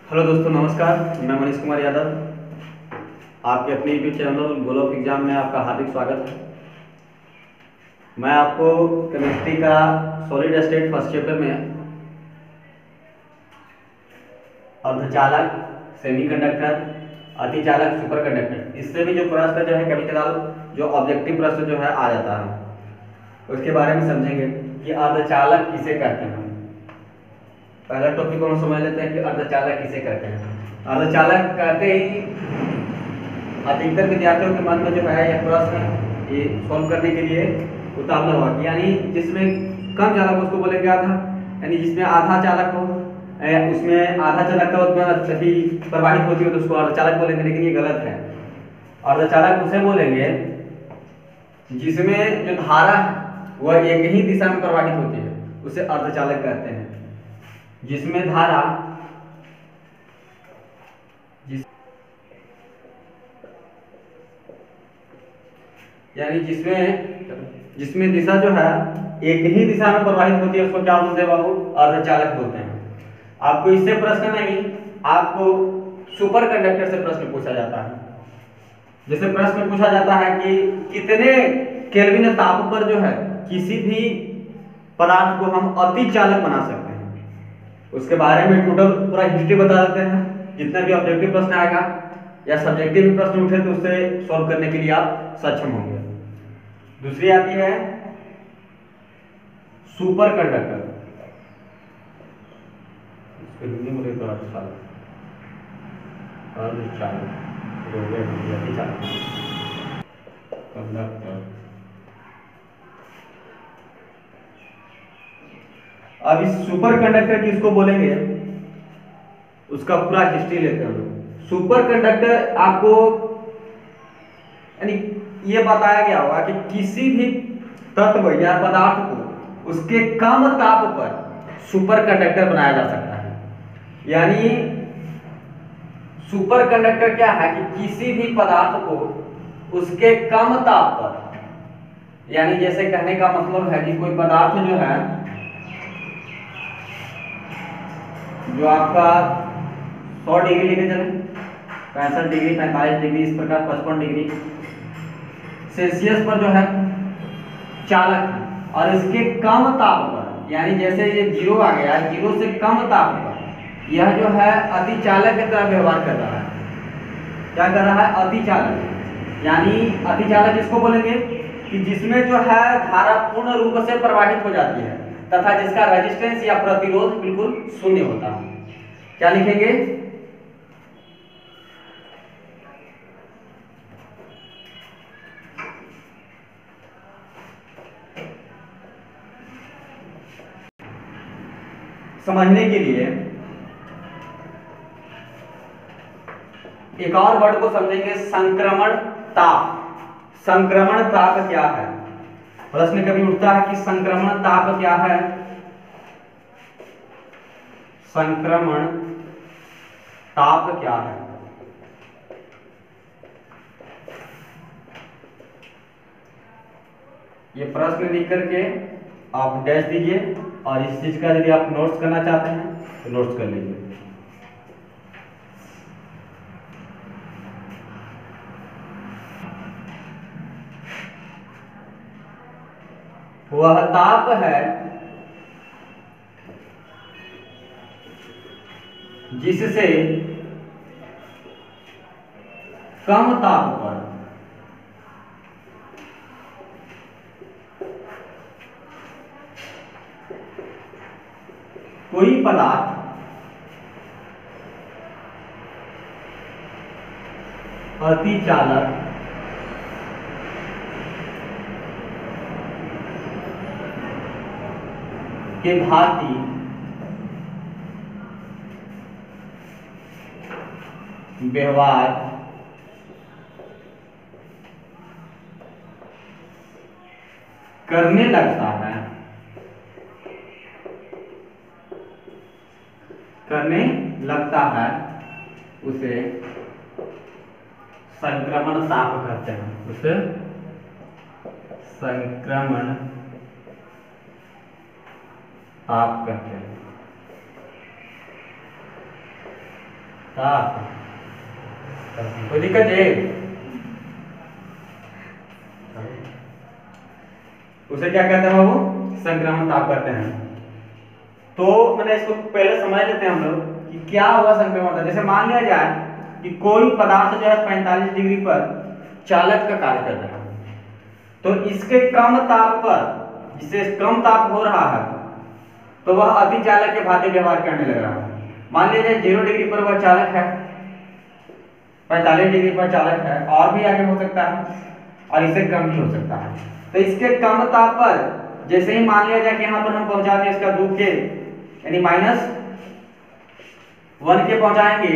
Hello दोस्तों, नमस्कार। मैं मनीष कुमार यादव, आपके अपने YouTube channel goal of exam में आपका हार्दिक स्वागत है। मैं आपको केमिस्ट्री का सॉलिड स्टेट फर्स्ट चैप्टर में अर्धचालक, सेमीकंडक्टर, अतिचालक, सुपर कंडक्टर, इससे भी जो प्रश्न जो है कभी कभार जो ऑब्जेक्टिव प्रश्न जो है आ जाता है, उसके बारे में समझेंगे कि अर्धचालक किसे कहते हैं। पहला टॉपिक हम समझ लेते हैं कि अर्धचालक किसे कहते हैं। अर्धचालक कहते ही अधिकतर विद्यार्थियों के मन में जो है यह प्रश्न ये सॉल्व करने के लिए उतावला हुआ, यानी जिसमें कम चालक उसको बोले क्या था, यानी जिसमें आधा चालक हो, उसमें आधा चालक का उतना ही प्रवाहित होती हो तो उसको अर्धचालक बोलेंगे, लेकिन ये गलत है। अर्धचालक उसे बोलेंगे जिसमें जो धारा है वह एक ही दिशा में प्रवाहित होती है, उसे अर्धचालक कहते हैं। जिसमें धारा यानी जिसमें दिशा जो है एक ही दिशा में प्रवाहित होती है, उसको क्या बोलते हैं बाबू? अर्धचालक बोलते हैं। आपको इससे प्रश्न नहीं, आपको सुपर कंडक्टर से प्रश्न पूछा जाता है। जैसे प्रश्न पूछा जाता है कि कितने केल्विन ताप पर जो है किसी भी पदार्थ को हम अतिचालक बना सकते हैं, उसके बारे में टोटल पूरा हिस्ट्री बता देते हैं। जितना भी ऑब्जेक्टिव प्रश्न आएगा या सब्जेक्टिव प्रश्न उठे तो उससे सॉल्व करने के लिए आप सक्षम होंगे। दूसरी आती है सुपर कंडक्टर। अब इस सुपर कंडक्टर किसको बोलेंगे, उसका पूरा हिस्ट्री लेते हैं हम लोग। सुपर कंडक्टर आपको यानी ये बताया गया होगा कि किसी भी तत्व या पदार्थ को उसके कम ताप पर सुपर कंडक्टर बनाया जा सकता है। यानी सुपर कंडक्टर क्या है कि किसी भी पदार्थ को उसके कम ताप पर, यानी जैसे कहने का मतलब है कि कोई पदार्थ जो है जो आपका 100 डिग्री लेके चले, 65 डिग्री, 45 डिग्री, इस प्रकार 55 डिग्री सेल्सियस पर जो है चालक है, और इसके कम ताप पर, यानी जैसे ये 0 आ गया, 0 से कम ताप पर यह जो है अतिचालक की तरह व्यवहार कर रहा है। क्या कर रहा है? अतिचालक। यानी अतिचालक इसको बोलेंगे कि जिसमें जो है धारा पूर्ण रूप से प्रवाहित हो जाती है तथा जिसका रेजिस्टेंस या प्रतिरोध बिल्कुल शून्य होता है। क्या लिखेंगे? समझने के लिए एक और वर्ड को समझेंगे, संक्रमण ताप। संक्रमण ताप क्या है? प्रश्न कभी उठता है कि संक्रमण ताप क्या है? संक्रमण ताप क्या है? ये प्रश्न लिख करके आप डैश दीजिए, और इस चीज का यदि आप नोट्स करना चाहते हैं तो नोट्स कर लीजिए। वह ताप है जिससे कम ताप पर कोई पदार्थ अतिचालक के भांति व्यवहार करने लगता है, उसे संक्रमण ताप कहते हैं। उसे संक्रमण ताप कहते हैं। ताप। कोई दिक्कत है? उसे क्या कहते हैं बाबू? संक्रमण ताप कहते हैं। तो मैंने इसको पहले समझ लेते हैं हम लोग कि क्या हुआ संक्रमण ताप। जैसे मान लिया जाए कि कोई पदार्थ जो है 45 डिग्री पर चालक का कार्य कर रहा है, तो इसके कम ताप पर, जिससे कम ताप हो रहा है, तो वह अति चालक के भांति व्यवहार करने लग रहा है। मान लिया जाए 0 डिग्री पर वह चालक है, 45 डिग्री पर चालक है, और भी आगे हो सकता है और इससे कम भी हो सकता है। तो इसके कम ताप पर जैसे ही मान लिया जाए कि यहाँ पर हम पहुंचा दें इसका 2 के यानी -1 के पहुंचाएंगे,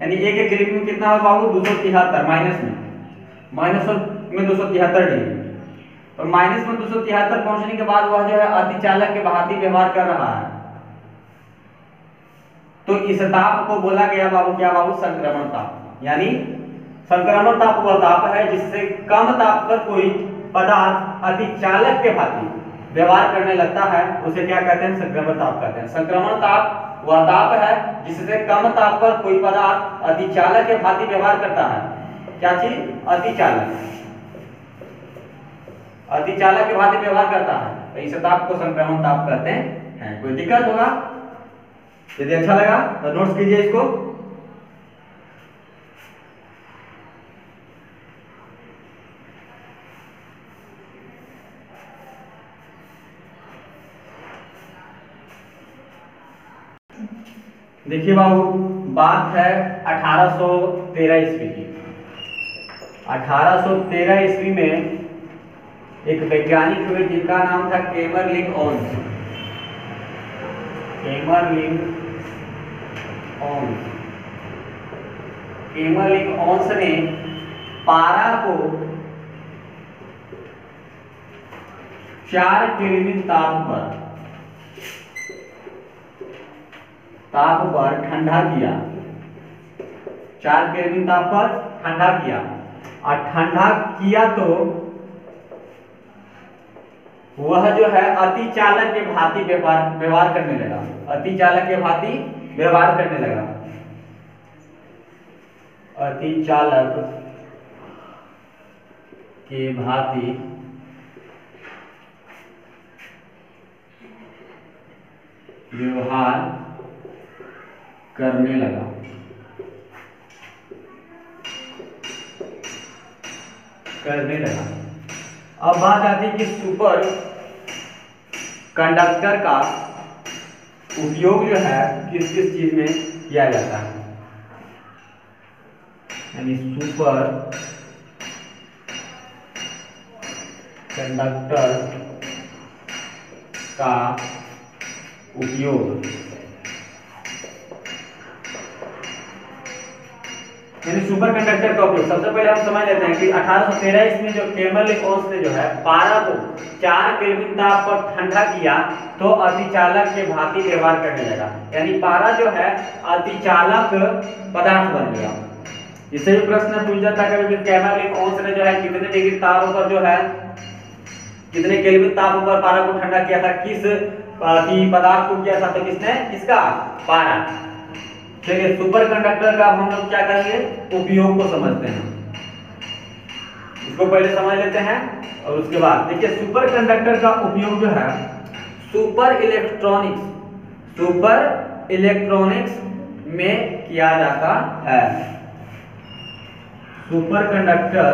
यानी एक केल्विन में कितना हो बाबू? 273 माइनस में 273 डिग्री। और माइनस में 273 पहुंचने के बाद वह जो है अति चालक के भांति व्यवहार कर रहा है। तो इस ताप को बोला गया बाबू क्या बाबू? संक्रमण ताप। यानी संक्रमण ताप वह ताप है जिससे कम ताप पर कोई पदार्थ अति चालक के भांति व्यवहार करने लगता है, उसे क्या कहते हैं? संक्रमण ताप कहते हैं। संक्रमण ताप वह ताप है जिससे कम ताप पर कोई पदार्थ अति चालक के भांति व्यवहार करता है। क्या चीज? अति चालक। अति चालक के भांति व्यवहार करता है, तो इस ताप को संक्रमण ताप कहते हैं। कोई दिक्कत होगा? यदि अच्छा लगा तो नोट्स कीजिए इसको। देखिए बाबू, बात है 1813 ईस्वी की। 1813 ईस्वी में एक वैज्ञानिक हुए जिनका नाम था केमरलिंग ओन्स। केमरलिंग ओन्स ने पारा को 4 केल्विन ताप पर ठंडा किया। 4 केल्विन ताप पर ठंडा किया, और ठंडा किया तो वह जो है अति चालक के भांति व्यवहार करने लगा। अति चालक के भांति व्यवहार करने लगा। अति चालक के भांति व्यवहार करने लगा। अब बात आती है कि सुपर कंडक्टर का उपयोग जो है किस किस चीज में किया जाता है। यानी सुपर कंडक्टर का उपयोग, यानी सुपर कंडक्टर का उपयोग। सबसे पहले हम समझ लेते हैं कि 1813 ईस्वी में जो केमरलिंग ओन्स ने जो है पारा को 4 केल्विन ताप पर ठंडा किया, तो अतिचालक के भांति व्यवहार करने लगा। यानी पारा जो है अतिचालक पदार्थ बन गया। इससे भी प्रश्न पूछ जाता है कि केमरलिंग ओन्स ने जो है कितने डिग्री ताप पर जो है, कितने केल्विन ताप पर पारा को ठंडा किया था, किस पदार्थ को किया था? तो किसने? इसका पारा। चलिए, सुपर कंडक्टर का अब हम लोग क्या करेंगे? उपयोग को समझते हैं। इसको पहले समझ लेते हैं और उसके बाद देखिए सुपर कंडक्टर का उपयोग जो है सुपर इलेक्ट्रॉनिक्स में किया जाता है। सुपर कंडक्टर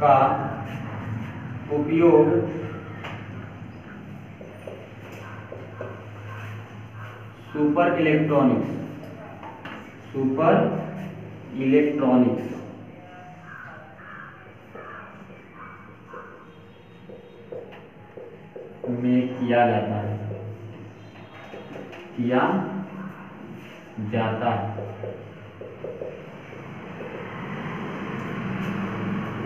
का उपयोग सुपर इलेक्ट्रॉनिक्स में किया जाता है।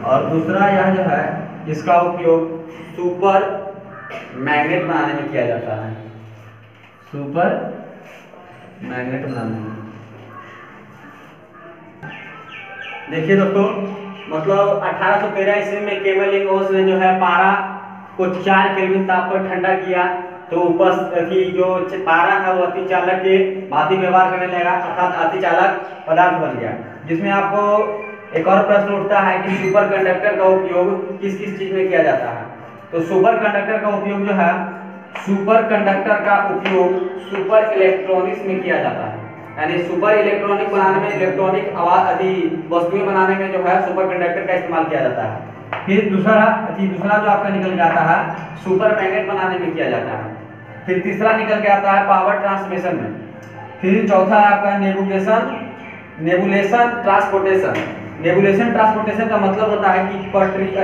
और दूसरा यह जो है इसका उपयोग सुपर मैग्नेट बनाने में किया जाता है। सुपर मैग्नेट बनाने में। देखिए दोस्तों, मतलब 1813 ईस्वी में केमरलिंग ओन्स ने जो है पारा को 4 केल्विन ताप पर ठंडा किया, तो उपस्थिति जो पारा है वो अतिचालक के भांति व्यवहार करने लगेगा, अर्थात अतिचालक पदार्थ बन गया। जिसमें आपको एक और प्रश्न उठता है कि सुपर कंडक्टर का उपयोग किस किस चीज में किया जाता है। तो सुपर कंडक्टर का उपयोग जो है, सुपर कंडक्टर का उपयोग सुपर इलेक्ट्रॉनिक्स में किया जाता है, यानी सुपर इलेक्ट्रॉनिक बनाने में, इलेक्ट्रॉनिक वस्तुएं बनाने में जो है सुपर कंडक्टर का इस्तेमाल किया जाता है। फिर दूसरा जो आपका निकल के आता है सुपर मैग्नेट बनाने में किया जाता है। फिर तीसरा निकल के आता है पावर ट्रांसमिशन में। फिर चौथा है आपका नेबुलेशन ट्रांसपोर्टेशन। नेबुलेशन ट्रांसपोर्टेशन का मतलब होता है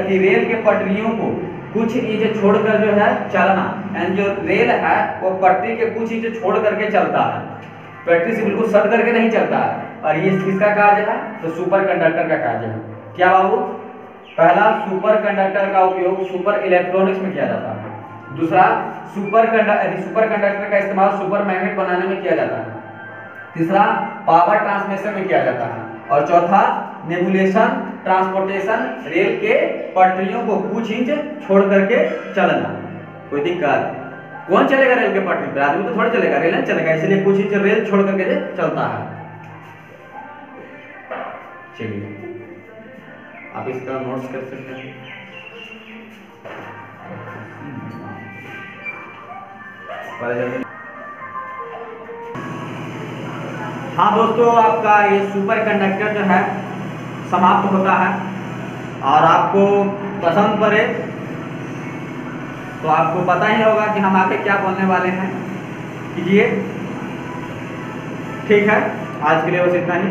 कि रेल के पटरियों को कुछ इंच छोड़कर जो है चलना, यानी जो रेल है वो पटरी के कुछ इंच छोड़ करके चलता है, पटरी से बिल्कुल सट करके नहीं चलता है। और ये किसका कार्य है, तो सुपर कंडक्टर का कार्य है। क्या बाबू, पहला सुपर कंडक्टर का उपयोग सुपर इलेक्ट्रॉनिक्स में किया जाता है। दूसरा सुपर कंडक्टर का इस्तेमाल सुपर मैग्नेट बनाने में किया जाता है। तीसरा पावर ट्रांसमिशन में किया जाता है। और चौथा नेबुलेशन ट्रांसपोर्टेशन, रेल के पटरियों को कुछ इंच छोड़ करके चलना। कोई दिक्कत? कौन चलेगा रेल के पटरी पर? आदमी तो थोड़ा चलेगा, रेल नहीं चलेगा, इसलिए कुछ इंच रेल छोड़ करके चलता है। चलिए आप इसका नोट्स कर सकते हैं। हाँ दोस्तों, आपका ये सुपर कंडक्टर जो है समाप्त होता है। और आपको पसंद पड़े तो आपको पता ही होगा कि हम आगे क्या बोलने वाले हैं। कीजिए, ठीक है, आज के लिए बस इतना ही।